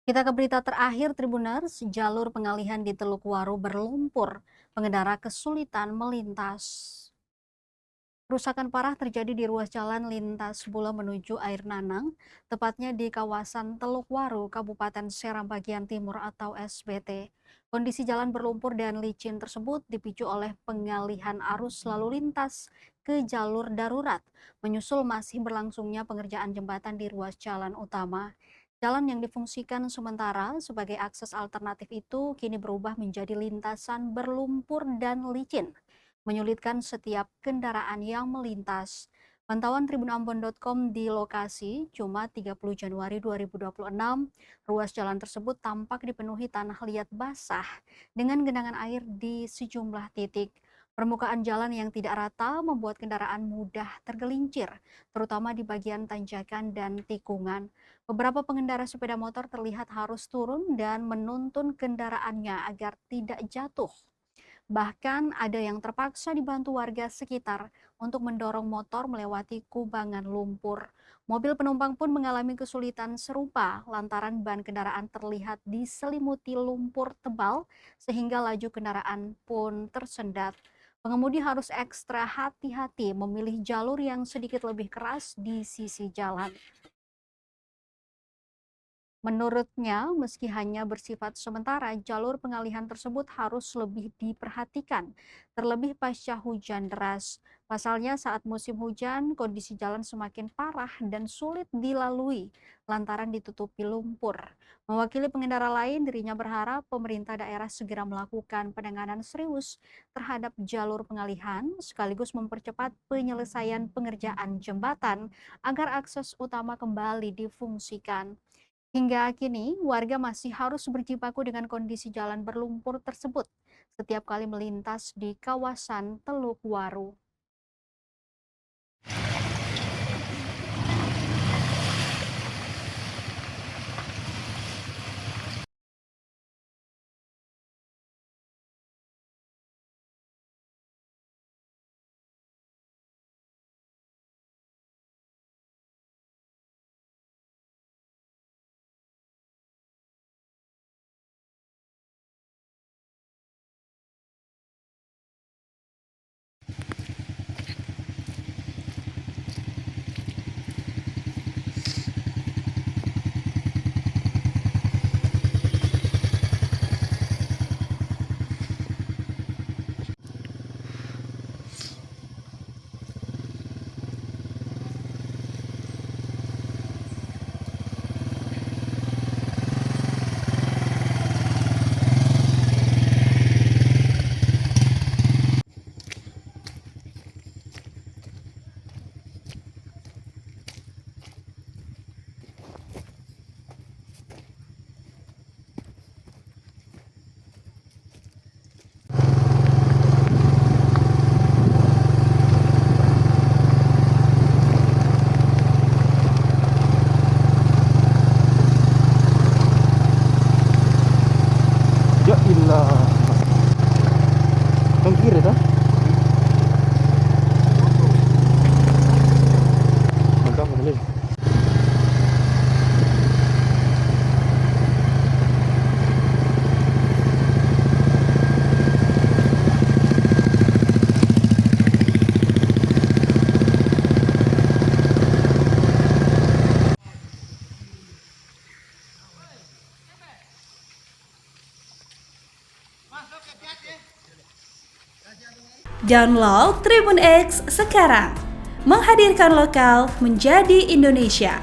Kita ke berita terakhir Tribuners, jalur pengalihan di Teluk Waru berlumpur, pengendara kesulitan melintas. Kerusakan parah terjadi di ruas jalan lintas Bula menuju Air Nanang, tepatnya di kawasan Teluk Waru, Kabupaten Seram bagian Timur atau SBT. Kondisi jalan berlumpur dan licin tersebut dipicu oleh pengalihan arus lalu lintas ke jalur darurat, menyusul masih berlangsungnya pengerjaan jembatan di ruas jalan utama. Jalan yang difungsikan sementara sebagai akses alternatif itu kini berubah menjadi lintasan berlumpur dan licin, menyulitkan setiap kendaraan yang melintas. Pantauan tribunambon.com di lokasi, Jumat 30 Januari 2026, ruas jalan tersebut tampak dipenuhi tanah liat basah dengan genangan air di sejumlah titik. Permukaan jalan yang tidak rata membuat kendaraan mudah tergelincir, terutama di bagian tanjakan dan tikungan. Beberapa pengendara sepeda motor terlihat harus turun dan menuntun kendaraannya agar tidak jatuh. Bahkan ada yang terpaksa dibantu warga sekitar untuk mendorong motor melewati kubangan lumpur. Mobil penumpang pun mengalami kesulitan serupa lantaran ban kendaraan terlihat diselimuti lumpur tebal sehingga laju kendaraan pun tersendat. Pengemudi harus ekstra hati-hati memilih jalur yang sedikit lebih keras di sisi jalan. Menurutnya, meski hanya bersifat sementara, jalur pengalihan tersebut harus lebih diperhatikan, terlebih pasca hujan deras. Pasalnya, saat musim hujan, kondisi jalan semakin parah dan sulit dilalui lantaran ditutupi lumpur. Mewakili pengendara lain, dirinya berharap pemerintah daerah segera melakukan penanganan serius terhadap jalur pengalihan, sekaligus mempercepat penyelesaian pengerjaan jembatan agar akses utama kembali difungsikan. Hingga kini, warga masih harus berjibaku dengan kondisi jalan berlumpur tersebut setiap kali melintas di kawasan Teluk Waru. Ya ilah. Yang kiri dah. Mantap boleh. Download Tribun X sekarang, menghadirkan lokal menjadi Indonesia.